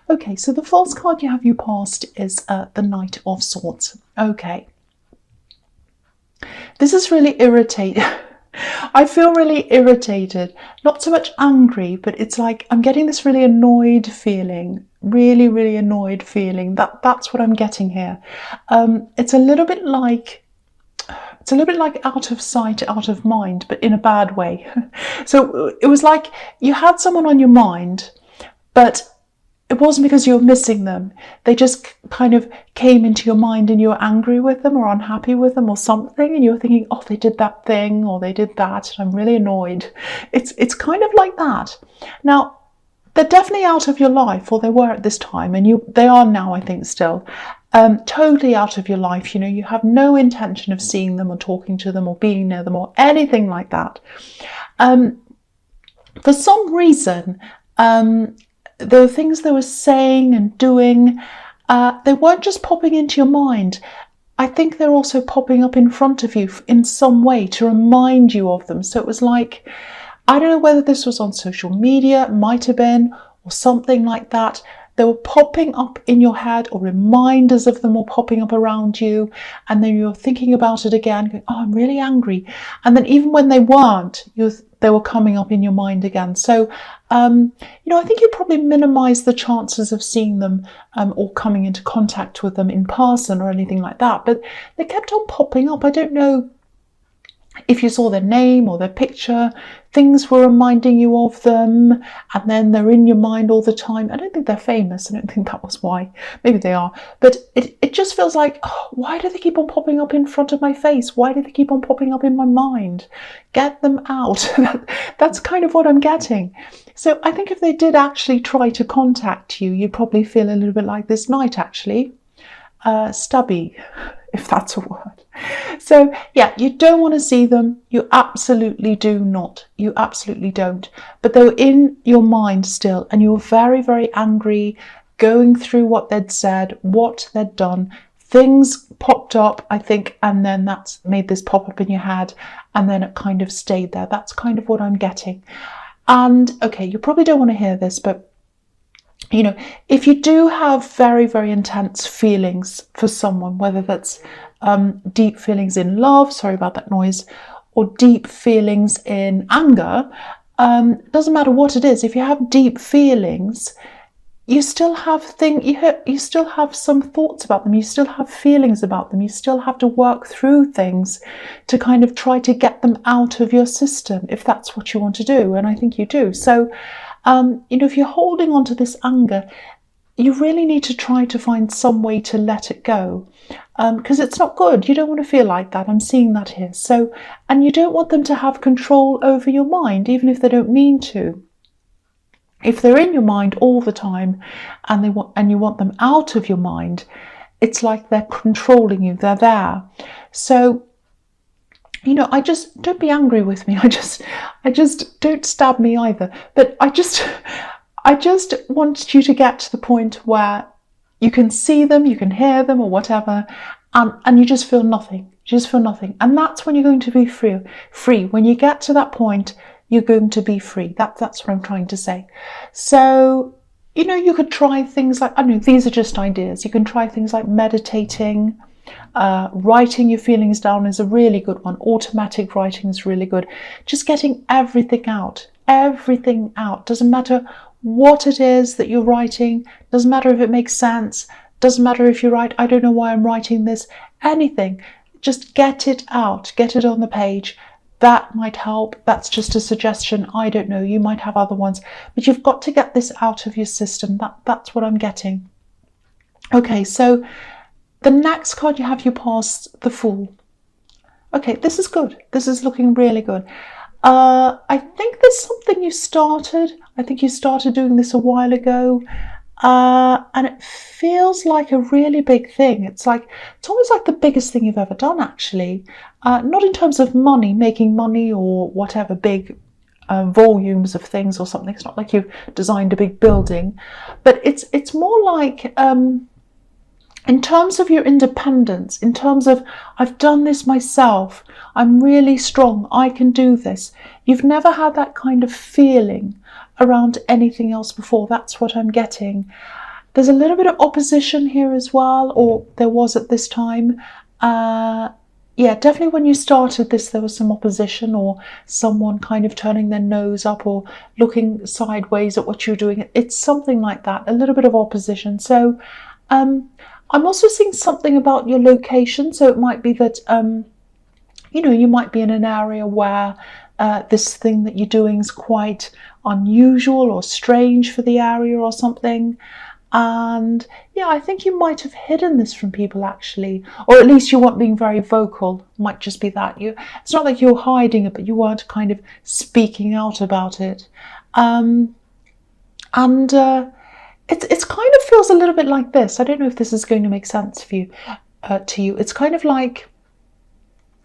Okay, so the false card you have you passed is the Knight of Swords. Okay. This is really irritating. I feel really irritated, not so much angry, but it's like I'm getting this really annoyed feeling, really annoyed feeling. That's what I'm getting here. It's a little bit like out of sight, out of mind, but in a bad way. So it was like you had someone on your mind, but it wasn't because you were missing them. They just kind of came into your mind and you were angry with them or unhappy with them or something, and you were thinking, oh, they did that thing or they did that, and I'm really annoyed. It's kind of like that. Now, they're definitely out of your life, or they were at this time, and they are now, I think, still. Totally out of your life. You know, you have no intention of seeing them or talking to them or being near them or anything like that. For some reason, the things they were saying and doing, they weren't just popping into your mind. I think they're also popping up in front of you in some way to remind you of them. So it was like, I don't know whether this was on social media, it might have been, or something like that. They were popping up in your head, or reminders of them were popping up around you. And then you're thinking about it again, going, oh, I'm really angry. And then even when they weren't, they were coming up in your mind again. So, I think you probably minimize the chances of seeing them or coming into contact with them in person or anything like that. But they kept on popping up. I don't know if you saw their name or their picture, things were reminding you of them, and then they're in your mind all the time. I don't think they're famous. I don't think that was why. Maybe they are. But it just feels like, oh, why do they keep on popping up in front of my face? Why do they keep on popping up in my mind? Get them out. That's kind of what I'm getting. So I think if they did actually try to contact you, you'd probably feel a little bit like this knight, actually. Stubby, if that's a word. So yeah, you don't want to see them. You absolutely do not. You absolutely don't. But they were in your mind still, and you were very angry, going through what they'd said, what they'd done. Things popped up, I think, and then that's made this pop up in your head, and then it kind of stayed there. That's kind of what I'm getting. And okay, you probably don't want to hear this, but if you do have very intense feelings for someone, whether that's deep feelings in love, sorry about that noise, or deep feelings in anger, doesn't matter what it is. If you have deep feelings, you still have you still have some thoughts about them. You still have feelings about them. You still have to work through things to kind of try to get them out of your system, if that's what you want to do. And I think you do. So, if you're holding on to this anger, you really need to try to find some way to let it go, because it's not good. You don't want to feel like that. I'm seeing that here. So, and you don't want them to have control over your mind, even if they don't mean to. If they're in your mind all the time and you want them out of your mind, it's like they're controlling you. They're there. So, I just, don't be angry with me. I just don't stab me either. But I just want you to get to the point where you can see them, you can hear them or whatever, and you just feel nothing. You just feel nothing. And that's when you're going to be free. When you get to that point, you're going to be free. That's what I'm trying to say. So, you could try things like, I don't know, these are just ideas. You can try things like meditating. Writing your feelings down is a really good one. Automatic writing is really good. Just getting everything out. Doesn't matter what it is that you're writing. Doesn't matter if it makes sense. Doesn't matter if you write, I don't know why I'm writing this. Anything. Just get it out. Get it on the page. That might help. That's just a suggestion. I don't know. You might have other ones. But you've got to get this out of your system. That's what I'm getting. Okay, so the next card you passed the Fool. Okay, this is good. This is looking really good. I think there's something you started. I think you started doing this a while ago. And it feels like a really big thing. It's almost like the biggest thing you've ever done, actually. Not in terms of money, making money or whatever, big volumes of things or something. It's not like you've designed a big building, but it's more like, in terms of your independence, in terms of, I've done this myself, I'm really strong, I can do this. You've never had that kind of feeling around anything else before. That's what I'm getting. There's a little bit of opposition here as well, or there was at this time. Yeah, definitely when you started this, there was some opposition or someone kind of turning their nose up or looking sideways at what you're doing. It's something like that, a little bit of opposition. So I'm also seeing something about your location. So it might be that, you might be in an area where this thing that you're doing is quite unusual or strange for the area or something. And yeah, I think you might have hidden this from people actually, or at least you weren't being very vocal. Might just be that it's not like you're hiding it, but you weren't kind of speaking out about it. And it's kind of feels a little bit like this. I don't know if this is going to make sense for you, to you. It's kind of like,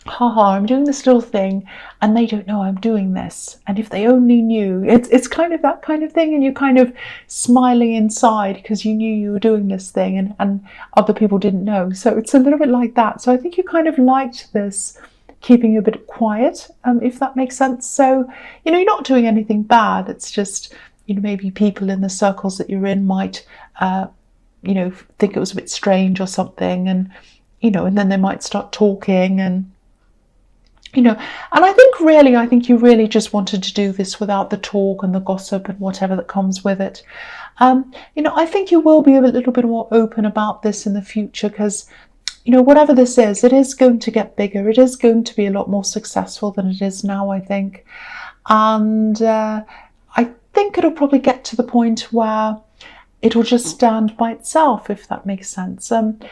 haha, I'm doing this little thing and they don't know I'm doing this. And if they only knew, it's kind of that kind of thing. And you're kind of smiling inside because you knew you were doing this thing and other people didn't know. So it's a little bit like that. So I think you kind of liked this, keeping a bit quiet, if that makes sense. So, you're not doing anything bad. It's just, maybe people in the circles that you're in might, think it was a bit strange or something. And, and then they might start talking and, and I think you really just wanted to do this without the talk and the gossip and whatever that comes with it. I think you will be a little bit more open about this in the future because, whatever this is, it is going to get bigger. It is going to be a lot more successful than it is now, I think. And I think it'll probably get to the point where it'll just stand by itself, if that makes sense. And,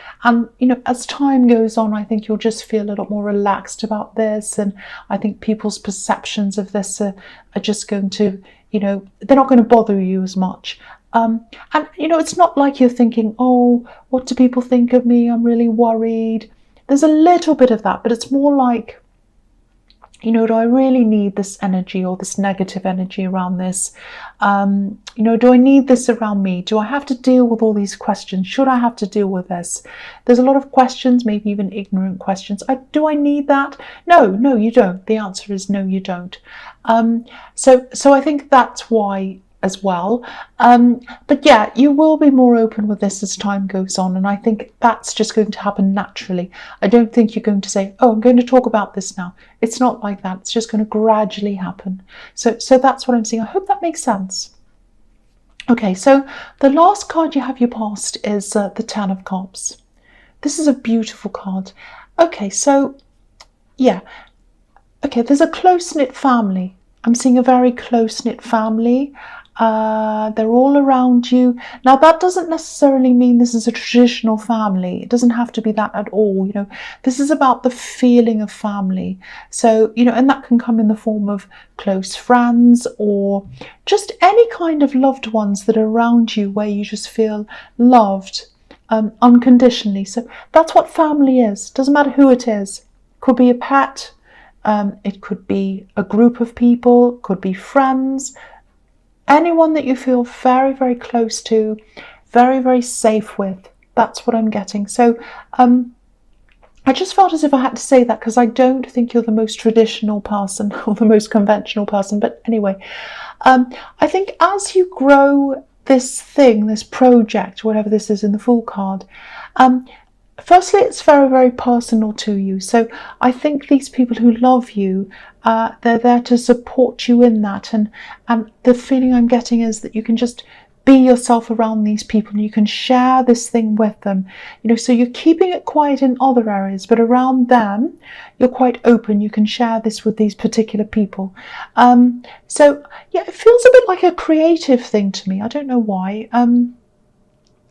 as time goes on, I think you'll just feel a lot more relaxed about this. And I think people's perceptions of this are just going to, they're not going to bother you as much. And, it's not like you're thinking, oh, what do people think of me? I'm really worried. There's a little bit of that, but it's more like, do I really need this energy or this negative energy around this? Do I need this around me? Do I have to deal with all these questions? Should I have to deal with this? There's a lot of questions, maybe even ignorant questions. Do I need that? No, you don't. The answer is no, you don't. So I think that's why as well. But yeah, you will be more open with this as time goes on, and I think that's just going to happen naturally. I don't think you're going to say, oh, I'm going to talk about this now. It's not like that. It's just going to gradually happen. So that's what I'm seeing. I hope that makes sense. Okay, so the last card you have your past is the Ten of Cups. This is a beautiful card. Okay, so yeah. Okay, there's a close-knit family. I'm seeing a very close-knit family. They're all around you. Now, that doesn't necessarily mean this is a traditional family. It doesn't have to be that at all. This is about the feeling of family. So, and that can come in the form of close friends or just any kind of loved ones that are around you where you just feel loved unconditionally. So that's what family is. Doesn't matter who it is. Could be a pet. It could be a group of people. Could be friends. Anyone that you feel very, very close to, very, very safe with. That's what I'm getting. So I just felt as if I had to say that because I don't think you're the most traditional person or the most conventional person. But anyway, I think as you grow this thing, this project, whatever this is in the Fool card, firstly, it's very, very personal to you. So I think these people who love you, they're there to support you in that. And the feeling I'm getting is that you can just be yourself around these people and you can share this thing with them. So you're keeping it quiet in other areas, but around them, you're quite open. You can share this with these particular people. So yeah, it feels a bit like a creative thing to me. I don't know why.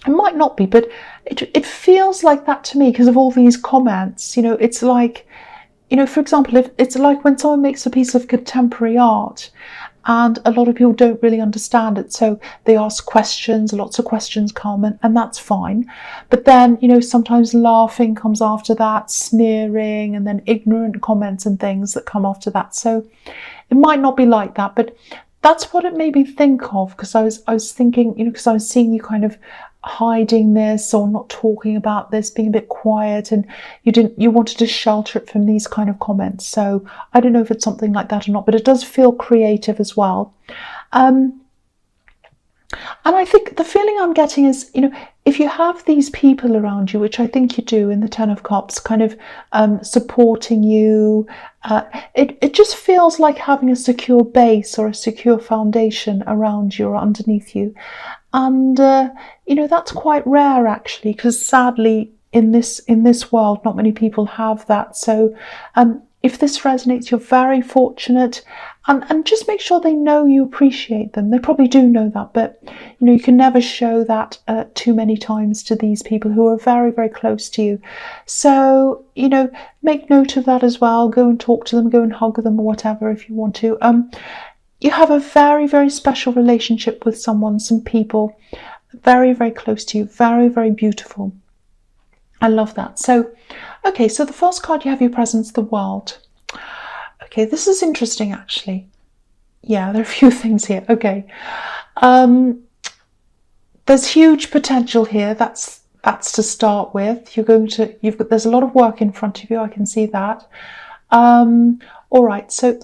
It might not be, but it feels like that to me because of all these comments. It's like, for example, if it's like when someone makes a piece of contemporary art and a lot of people don't really understand it, so they ask questions, lots of questions come, and that's fine. But then, sometimes laughing comes after that, sneering, and then ignorant comments and things that come after that. So it might not be like that, but that's what it made me think of, because I was thinking, because I was seeing you kind of hiding this or not talking about this, being a bit quiet, and you wanted to shelter it from these kind of comments. So I don't know if it's something like that or not, but it does feel creative as well. And I think the feeling I'm getting is, if you have these people around you, which I think you do in the Ten of Cups, kind of supporting you, it just feels like having a secure base or a secure foundation around you or underneath you. And, that's quite rare actually, because sadly in this world, not many people have that. So if this resonates, you're very fortunate. And just make sure they know you appreciate them. They probably do know that, but you can never show that too many times to these people who are very, very close to you. So, make note of that as well. Go and talk to them, go and hug them or whatever if you want to. You have a very, very special relationship with someone, some people, very, very close to you, very, very beautiful. I love that. So, okay, so the first card you have your presence, the World. Okay, this is interesting actually. Yeah, there are a few things here. Okay. There's huge potential here. That's to start with. There's a lot of work in front of you. I can see that. All right, so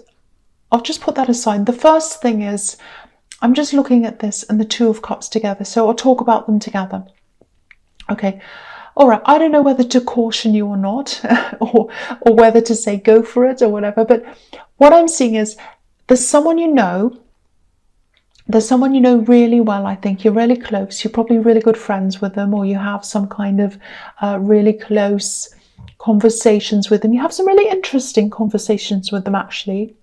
I'll just put that aside. The first thing is, I'm just looking at this and the Two of Cups together. So I'll talk about them together. Okay. All right, I don't know whether to caution you or not, or whether to say go for it or whatever, but what I'm seeing is there's someone you know really well. I think you're really close. You're probably really good friends with them, or you have some kind of really close conversations with them. You have some really interesting conversations with them, actually.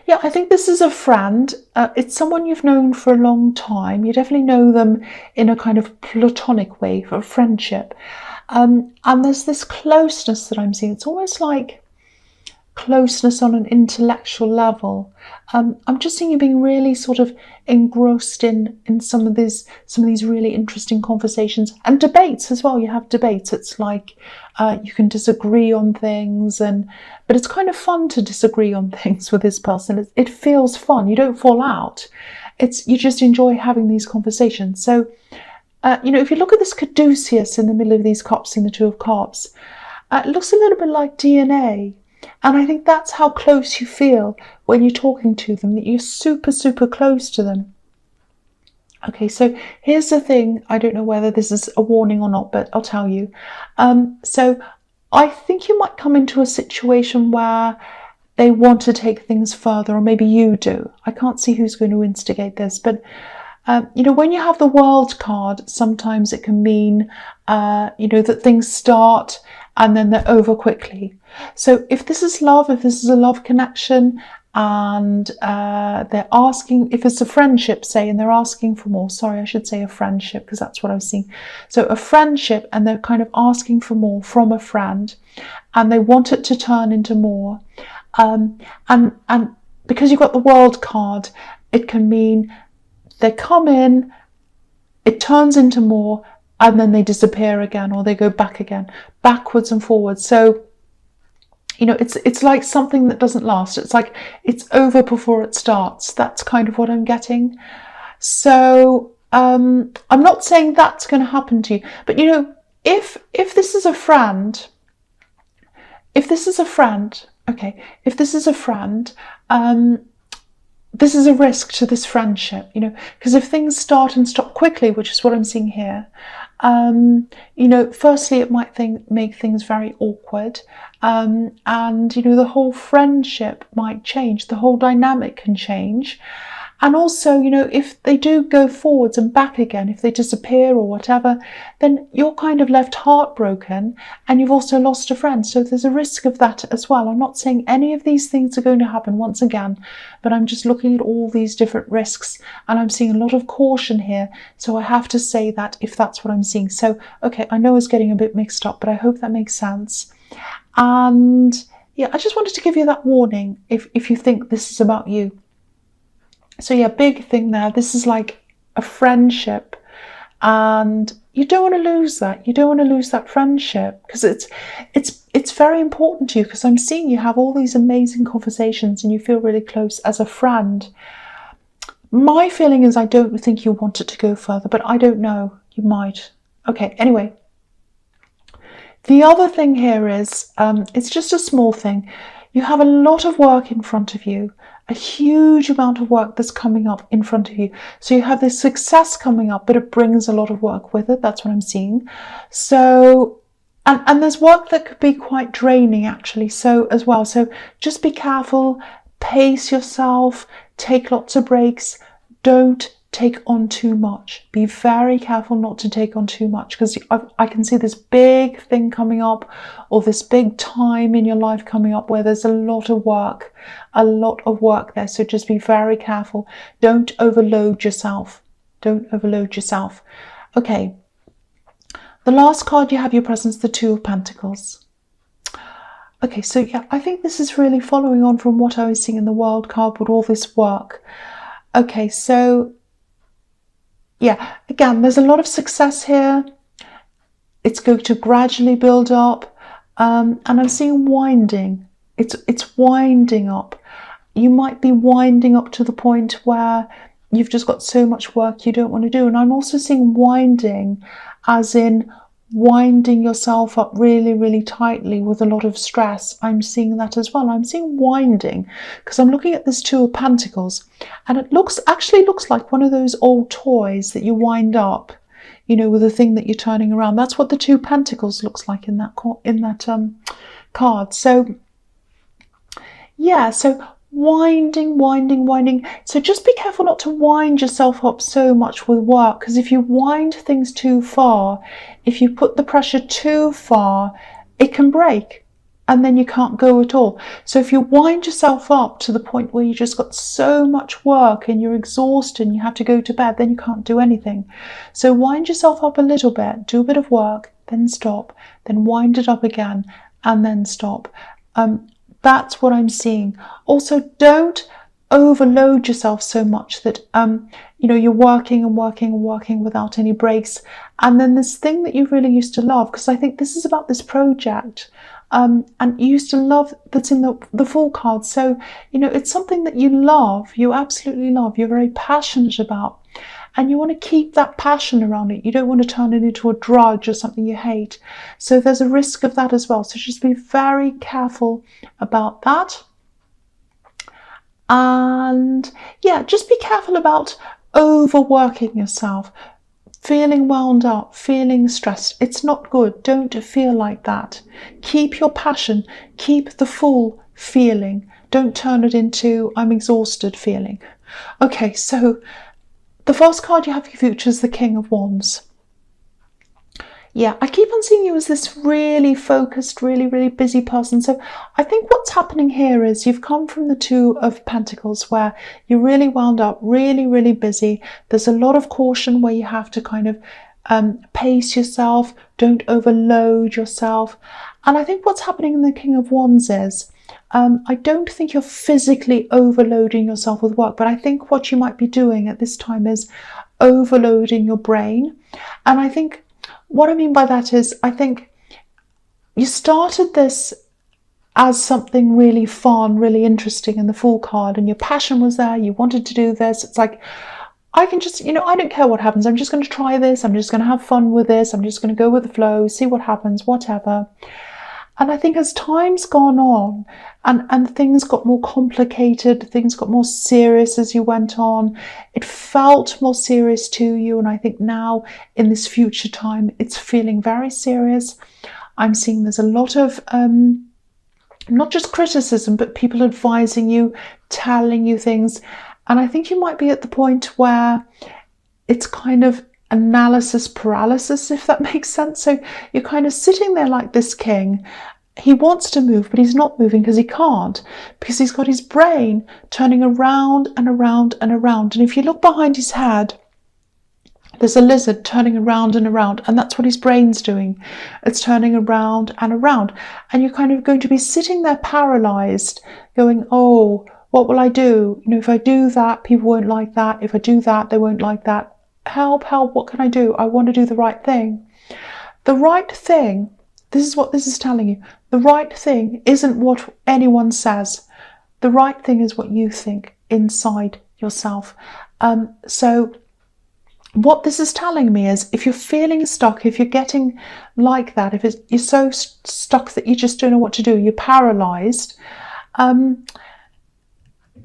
Yeah, I think this is a friend. It's someone you've known for a long time. You definitely know them in a kind of platonic way, for a friendship. And there's this closeness that I'm seeing. It's almost like closeness on an intellectual level. I'm just seeing you being really sort of engrossed in some of these really interesting conversations and debates as well. You have debates. It's like you can disagree on things, but it's kind of fun to disagree on things with this person. It feels fun. You don't fall out. You just enjoy having these conversations. So if you look at this caduceus in the middle of these cups in the Two of Cups, it looks a little bit like DNA. And I think that's how close you feel when you're talking to them, that you're super, super close to them. Okay, so here's the thing. I don't know whether this is a warning or not, but I'll tell you. So I think you might come into a situation where they want to take things further, or maybe you do. I can't see who's going to instigate this, but when you have the World card, sometimes it can mean, that things start and then they're over quickly. So if this is love, if this is a love connection, and they're asking, if it's a friendship, say, and they're asking for more, sorry, I should say a friendship, because that's what I was seeing. So a friendship, and they're kind of asking for more from a friend, and they want it to turn into more. And because you've got the World card, it can mean they come in, it turns into more, and then they disappear again, or they go back again, backwards and forwards. So, it's like something that doesn't last. It's like it's over before it starts. That's kind of what I'm getting. So I'm not saying that's going to happen to you, but if this is a friend, this is a risk to this friendship, because if things start and stop quickly, which is what I'm seeing here, firstly, it might make things very awkward, and the whole friendship might change, the whole dynamic can change. And also, if they do go forwards and back again, if they disappear or whatever, then you're kind of left heartbroken, and you've also lost a friend. So there's a risk of that as well. I'm not saying any of these things are going to happen once again, but I'm just looking at all these different risks, and I'm seeing a lot of caution here. So I have to say that if that's what I'm seeing. So, okay, I know it's getting a bit mixed up, but I hope that makes sense. And yeah, I just wanted to give you that warning if you think this is about you. So yeah, big thing there. This is like a friendship, and you don't want to lose that. You don't want to lose that friendship, because it's very important to you, because I'm seeing you have all these amazing conversations and you feel really close as a friend. My feeling is I don't think you want it to go further, but I don't know. You might. Okay, anyway. The other thing here is, it's just a small thing. You have a lot of work in front of you, a huge amount of work that's coming up in front of you. So you have this success coming up, but it brings a lot of work with it. That's what I'm seeing. So, and there's work that could be quite draining actually, so as well. So just be careful, pace yourself, take lots of breaks, don't take on too much. Be very careful not to take on too much, because I can see this big thing coming up, or this big time in your life coming up where there's a lot of work there. So just be very careful. Don't overload yourself. Don't overload yourself. Okay. The last card you have your presence, the Two of Pentacles. Okay, so yeah, I think this is really following on from what I was seeing in the World card with all this work. Okay, so yeah, again, there's a lot of success here. It's going to gradually build up, and I'm seeing winding. It's winding up. You might be winding up to the point where you've just got so much work you don't want to do. And I'm also seeing winding as in winding yourself up really, really tightly with a lot of stress. I'm seeing that as well. I'm seeing winding because I'm looking at this Two of Pentacles, and it actually looks like one of those old toys that you wind up, you know, with a thing that you're turning around. That's what the Two of Pentacles looks like in that card. So yeah, so winding. So just be careful not to wind yourself up so much with work, because if you wind things too far, if you put the pressure too far, it can break and then you can't go at all. So if you wind yourself up to the point where you just got so much work and you're exhausted and you have to go to bed, then you can't do anything. So wind yourself up a little bit, do a bit of work, then stop, then wind it up again and then stop. That's what I'm seeing. Also, don't overload yourself so much that you know, you're working without any breaks. And then this thing that you really used to love, because I think this is about this project, and you used to love, that's in the Fool card. So, you know, it's something that you love, you absolutely love, you're very passionate about. And you want to keep that passion around it. You don't want to turn it into a drudge or something you hate. So there's a risk of that as well. So just be very careful about that. And yeah, just be careful about overworking yourself, feeling wound up, feeling stressed. It's not good. Don't feel like that. Keep your passion, keep the Fool feeling. Don't turn it into I'm exhausted feeling. Okay, so the first card you have for your future is the King of Wands. Yeah, I keep on seeing you as this really focused, really, really busy person. So I think what's happening here is you've come from the Two of Pentacles where you're really wound up, really, really busy. There's a lot of caution where you have to kind of pace yourself, don't overload yourself. And I think what's happening in the King of Wands is I don't think you're physically overloading yourself with work, but I think what you might be doing at this time is overloading your brain. And I think what I mean by that is I think you started this as something really fun, really interesting in the Fool card, and your passion was there, you wanted to do this. It's like, I can just, you know, I don't care what happens. I'm just going to try this. I'm just going to have fun with this. I'm just going to go with the flow, see what happens, whatever. And I think as time's gone on and things got more complicated, things got more serious as you went on, it felt more serious to you. And I think now in this future time, it's feeling very serious. I'm seeing there's a lot of, not just criticism, but people advising you, telling you things. And I think you might be at the point where it's kind of analysis paralysis, if that makes sense. So you're kind of sitting there like this king. He wants to move, but he's not moving because he can't, because he's got his brain turning around and around and around. And if you look behind his head, there's a lizard turning around and around, and that's what his brain's doing. It's turning around and around. And you're kind of going to be sitting there paralyzed, going, oh, what will I do? You know, if I do that, people won't like that. If I do that, they won't like that. Help, what can I do? I want to do the right thing. The right thing, this is what this is telling you. The right thing isn't what anyone says. The right thing is what you think inside yourself. So what this is telling me is if you're feeling stuck, if you're getting like that, if you're so stuck that you just don't know what to do, you're paralyzed,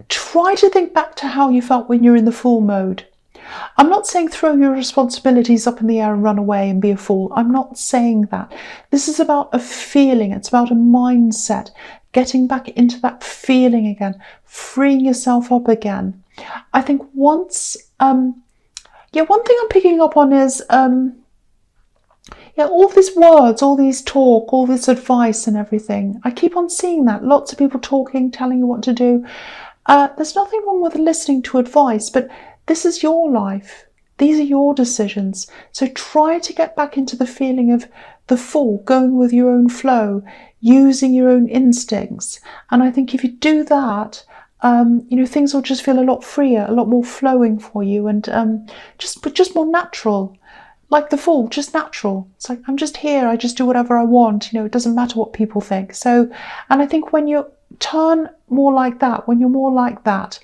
Try to think back to how you felt when you're in the fool mode. I'm not saying throw your responsibilities up in the air and run away and be a fool. I'm not saying that. This is about a feeling. It's about a mindset. Getting back into that feeling again. Freeing yourself up again. I think once... one thing I'm picking up on is... all these words, all these talk, all this advice and everything. I keep on seeing that. Lots of people talking, telling you what to do. There's nothing wrong with listening to advice, but this is your life. These are your decisions. So try to get back into the feeling of the fool, going with your own flow, using your own instincts. And I think if you do that, things will just feel a lot freer, a lot more flowing for you, and just more natural. Like the fool, just natural. It's like, I'm just here, I just do whatever I want, it doesn't matter what people think. So, and I think when you turn more like that, when you're more like that,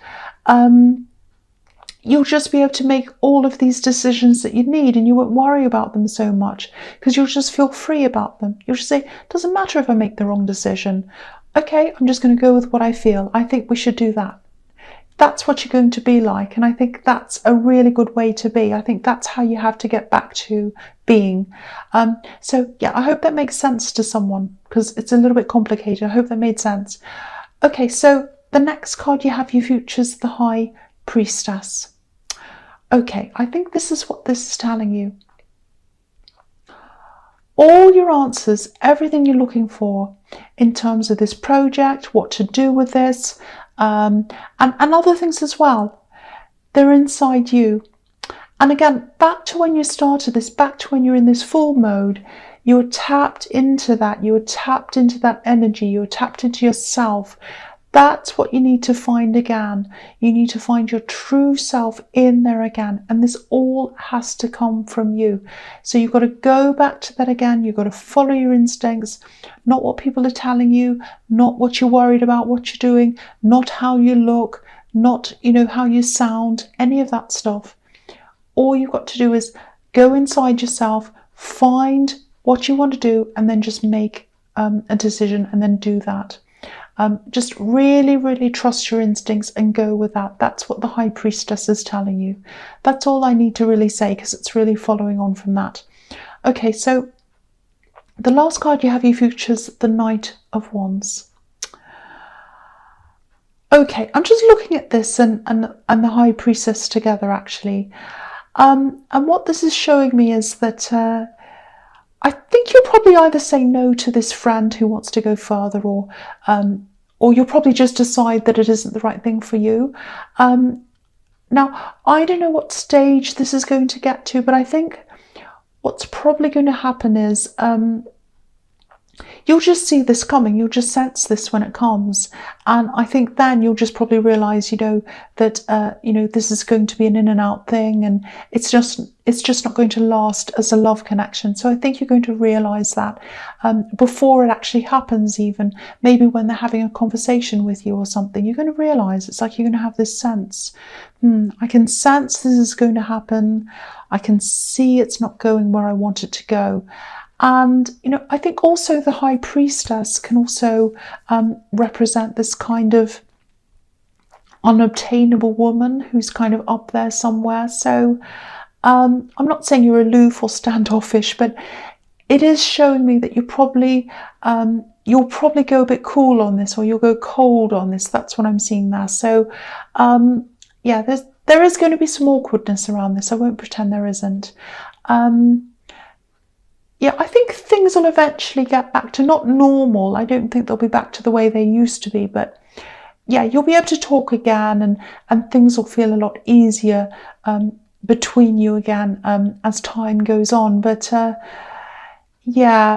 you'll just be able to make all of these decisions that you need, and you won't worry about them so much because you'll just feel free about them. You'll just say, doesn't matter if I make the wrong decision. Okay, I'm just going to go with what I feel. I think we should do that. That's what you're going to be like, and I think that's a really good way to be. I think that's how you have to get back to being. I hope that makes sense to someone, because it's a little bit complicated. I hope that made sense. Okay, so the next card you have your features the High Priestess. Okay, I think this is what this is telling you. All your answers, everything you're looking for in terms of this project, what to do with this, and other things as well, they're inside you. And again, back to when you started this, back to when you're in this full mode, you're tapped into that, you're tapped into that energy, you're tapped into yourself. That's what you need to find again. You need to find your true self in there again. And this all has to come from you. So you've got to go back to that again. You've got to follow your instincts, not what people are telling you, not what you're worried about, what you're doing, not how you look, not, how you sound, any of that stuff. All you've got to do is go inside yourself, find what you want to do, and then just make a decision and then do that. Just really, really trust your instincts and go with that. That's what the High Priestess is telling you. That's all I need to really say, because it's really following on from that. Okay, so the last card you have your features the Knight of Wands. Okay, I'm just looking at this and the High Priestess together, actually. And what this is showing me is that I think you'll probably either say no to this friend who wants to go further, or you'll probably just decide that it isn't the right thing for you. Now, I don't know what stage this is going to get to, but I think what's probably going to happen is you'll just see this coming. You'll just sense this when it comes. And I think then you'll just probably realise, that, this is going to be an in and out thing, and it's just not going to last as a love connection. So I think you're going to realise that before it actually happens, even maybe when they're having a conversation with you or something, you're going to realise, it's like you're going to have this sense, I can sense this is going to happen. I can see it's not going where I want it to go. And, I think also the High Priestess can also represent this kind of unobtainable woman who's kind of up there somewhere. So I'm not saying you're aloof or standoffish, but it is showing me that you'll probably go a bit cool on this, or you'll go cold on this. That's what I'm seeing there. So there is going to be some awkwardness around this. I won't pretend there isn't. I think things will eventually get back to not normal. I don't think they'll be back to the way they used to be, but you'll be able to talk again, and things will feel a lot easier between you again as time goes on. But they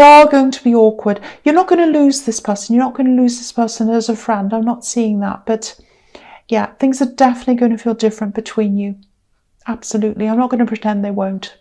are going to be awkward. You're not going to lose this person. You're not going to lose this person as a friend. I'm not seeing that. But things are definitely going to feel different between you. Absolutely. I'm not going to pretend they won't.